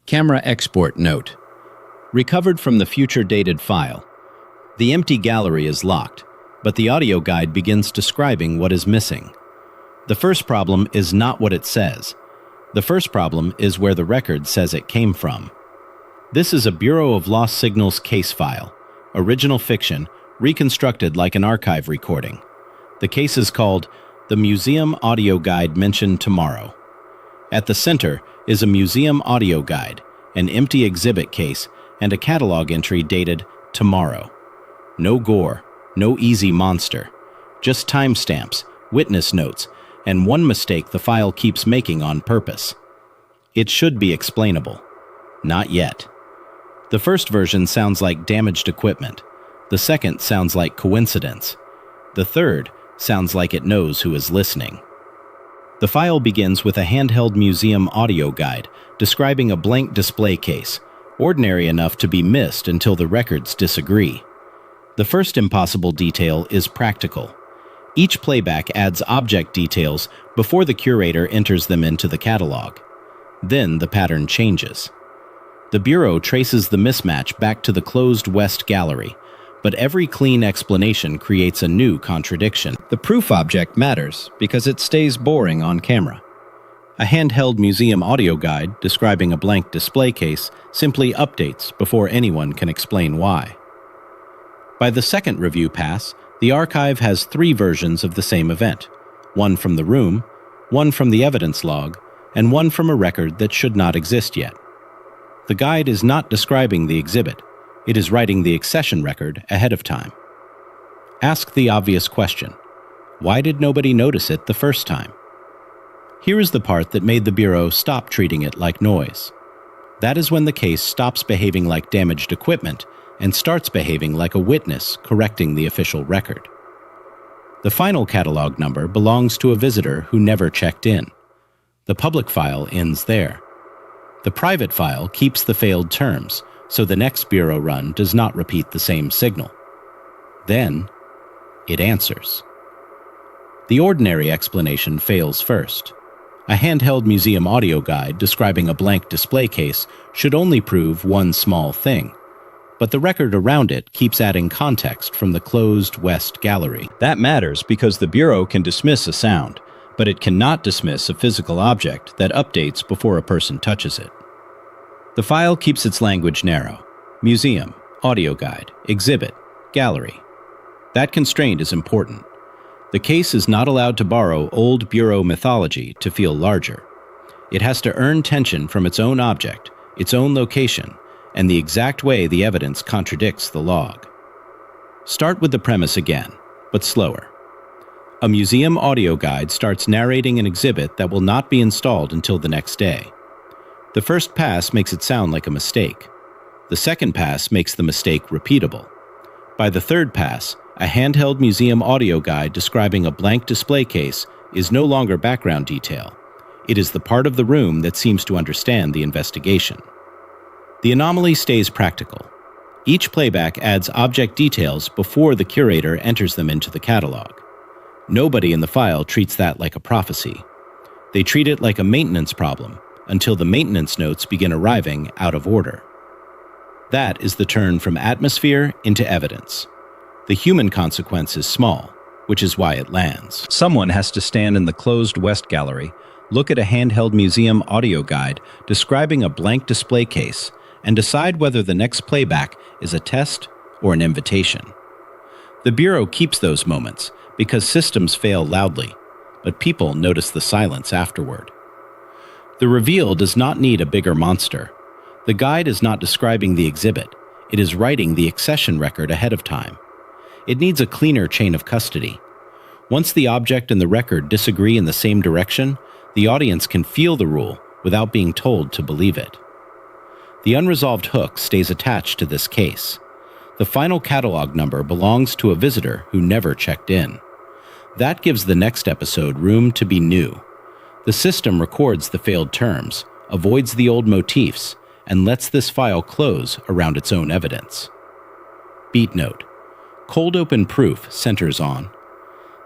Camera export note. Recovered from the future-dated file. The empty gallery is locked, but the audio guide begins describing what is missing. The first problem is not what it says. The first problem is where the record says it came from. This is a Bureau of Lost Signals case file, original fiction, reconstructed like an archive recording. The case is called The Museum Audio Guide Mentioned Tomorrow. At the center is a museum audio guide, an empty exhibit case, and a catalog entry dated tomorrow. No gore, no easy monster, just timestamps, witness notes, and one mistake the file keeps making on purpose. It should be explainable. Not yet. The first version sounds like damaged equipment. The second sounds like coincidence. The third sounds like it knows who is listening. The file begins with a handheld museum audio guide describing a blank display case, ordinary enough to be missed until the records disagree. The first impossible detail is practical. Each playback adds object details before the curator enters them into the catalog. Then the pattern changes. The Bureau traces the mismatch back to the closed West Gallery, but every clean explanation creates a new contradiction. The proof object matters because it stays boring on camera. A handheld museum audio guide describing a blank display case simply updates before anyone can explain why. By the second review pass, the archive has 3 versions of the same event, one from the room, one from the evidence log, and one from a record that should not exist yet. The guide is not describing the exhibit. It is writing the accession record ahead of time. Ask the obvious question. Why did nobody notice it the first time? Here is the part that made the Bureau stop treating it like noise. That is when the case stops behaving like damaged equipment and starts behaving like a witness correcting the official record. The final catalog number belongs to a visitor who never checked in. The public file ends there. The private file keeps the failed terms, so the next Bureau run does not repeat the same signal. Then, it answers. The ordinary explanation fails first. A handheld museum audio guide describing a blank display case should only prove one small thing, but the record around it keeps adding context from the closed West Gallery. That matters because the Bureau can dismiss a sound, but it cannot dismiss a physical object that updates before a person touches it. The file keeps its language narrow. Museum, audio guide, exhibit, gallery. That constraint is important. The case is not allowed to borrow old Bureau mythology to feel larger. It has to earn tension from its own object, its own location, and the exact way the evidence contradicts the log. Start with the premise again, but slower. A museum audio guide starts narrating an exhibit that will not be installed until the next day. The first pass makes it sound like a mistake. The second pass makes the mistake repeatable. By the third pass, a handheld museum audio guide describing a blank display case is no longer background detail. It is the part of the room that seems to understand the investigation. The anomaly stays practical. Each playback adds object details before the curator enters them into the catalog. Nobody in the file treats that like a prophecy. They treat it like a maintenance problem until the maintenance notes begin arriving out of order. That is the turn from atmosphere into evidence. The human consequence is small, which is why it lands. Someone has to stand in the closed West Gallery, look at a handheld museum audio guide describing a blank display case, and decide whether the next playback is a test or an invitation. The Bureau keeps those moments because systems fail loudly, but people notice the silence afterward. The reveal does not need a bigger monster. The guide is not describing the exhibit. It is writing the accession record ahead of time. It needs a cleaner chain of custody. Once the object and the record disagree in the same direction, the audience can feel the rule without being told to believe it. The unresolved hook stays attached to this case. The final catalog number belongs to a visitor who never checked in. That gives the next episode room to be new. The system records the failed terms, avoids the old motifs, and lets this file close around its own evidence. Beat note. Cold open proof centers on.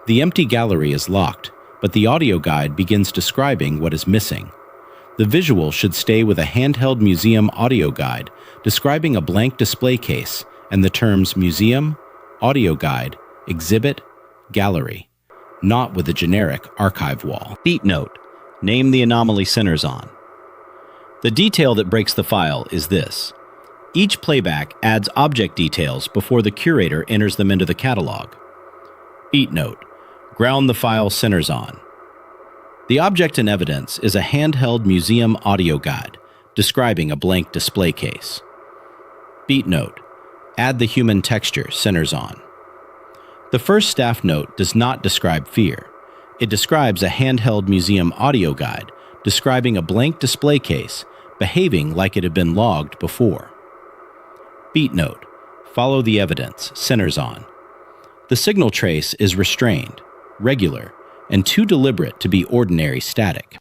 The empty gallery is locked, but the audio guide begins describing what is missing. The visual should stay with a handheld museum audio guide describing a blank display case and the terms museum, audio guide, exhibit, gallery, not with a generic archive wall. Beat note: name the anomaly centers on. The detail that breaks the file is this. Each playback adds object details before the curator enters them into the catalog. Beat note: ground the file centers on. The object in evidence is a handheld museum audio guide describing a blank display case. Beat note: add the human texture centers on. The first staff note does not describe fear. It describes a handheld museum audio guide describing a blank display case behaving like it had been logged before. Beat note: follow the evidence centers on. The signal trace is restrained, regular, and too deliberate to be ordinary static.